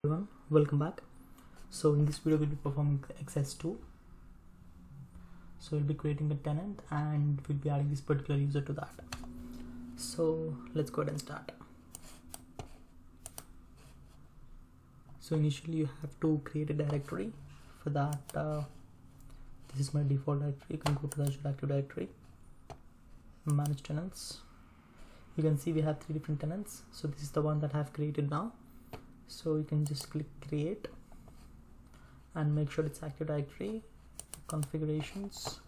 Everyone, welcome back. So in this video we'll be performing XS2. So we'll be creating a tenant and we'll be adding this particular user to that. So let's go ahead and start. So initially you have to create a directory. For that, this is my default directory. You can go to the Azure Active Directory, manage tenants. You can see we have 3 different tenants. So this is the one that I have created now. So you can just click create and make sure it's Active Directory, configurations,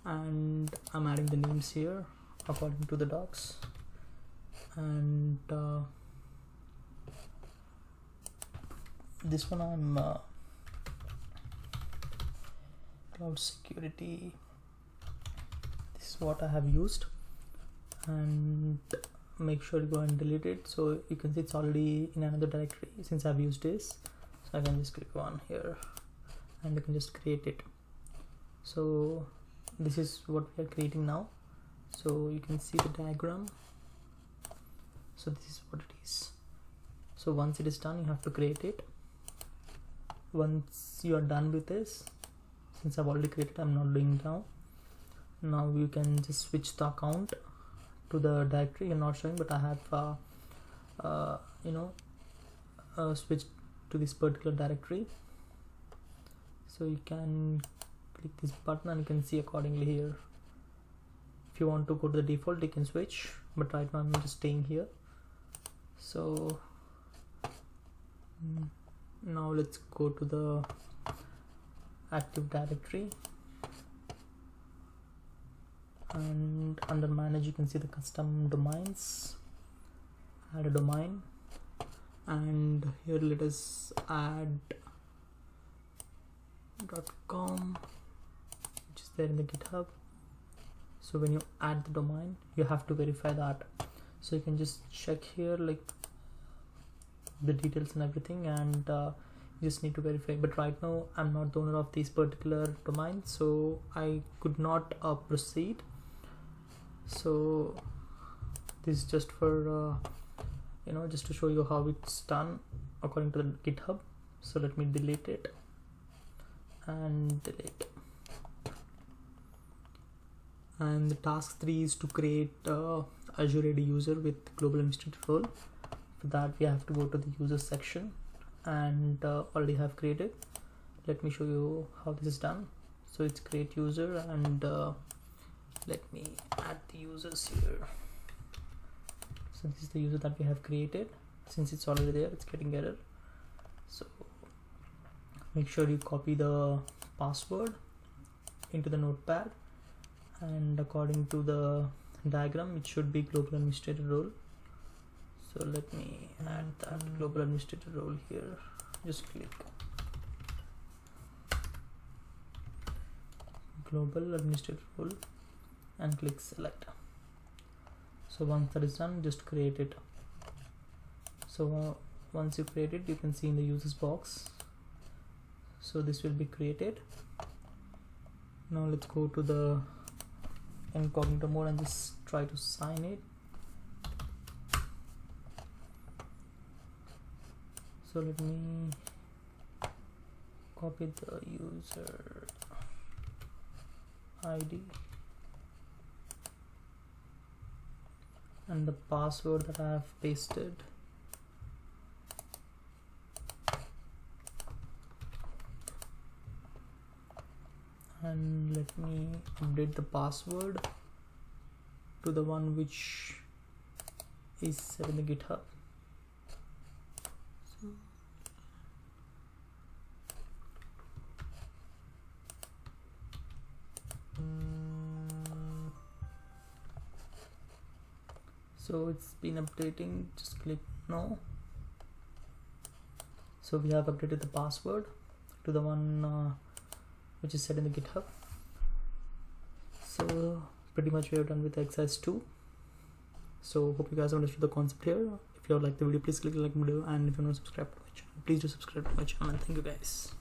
and I'm adding the names here according to the docs. And this one I'm cloud security. This is what I have used, and make sure you go and delete it. So you can see it's already in another directory since I've used this. So I can just click on here and you can just create it. So this is what we are creating now. So you can see the diagram. So this is what it is. So once it is done, you have to create it. Once you are done with this, since I've already created, I'm not doing it now. Now you can just switch the account to the directory. I'm not showing, but I have switched to this particular directory. So you can click this button and you can see accordingly here. If you want to go to the default, you can switch, but right now I'm just staying here. So now let's go to the Active Directory, and under manage you can see the custom domains. Add a domain, and here let us add .com, which is there in the GitHub. So when you add the domain, you have to verify that. So you can just check here like the details and everything, and you just need to verify. But right now I'm not the owner of this particular domain, so I could not proceed. So this is just for just to show you how it's done according to the GitHub. So let me delete it and delete. And the task 3 is to create Azure AD user with global administrator role. For that we have to go to the user section, and already have created. Let me show you how this is done. So it's create user, and let me add the users here. So this is the user that we have created. Since it's already there, it's getting error. So make sure you copy the password into the notepad, and according to the diagram it should be global administrator role. So let me add that global administrator role here. Just click global administrator role and click select. So once that is done, just create it. So once you create it, you can see in the users box. So this will be created. Now let's go to the incognito mode and just try to sign it. So let me copy the user ID and the password that I have pasted. And let me update the password to the one which is set in the GitHub. So it's been updating, just click no. So we have updated the password to the one which is set in the GitHub. So pretty much we have done with XS2. So hope you guys understood the concept here. If you have liked the video, please click the like video, and if you want to subscribe to my channel, please do subscribe to my channel. Thank you guys.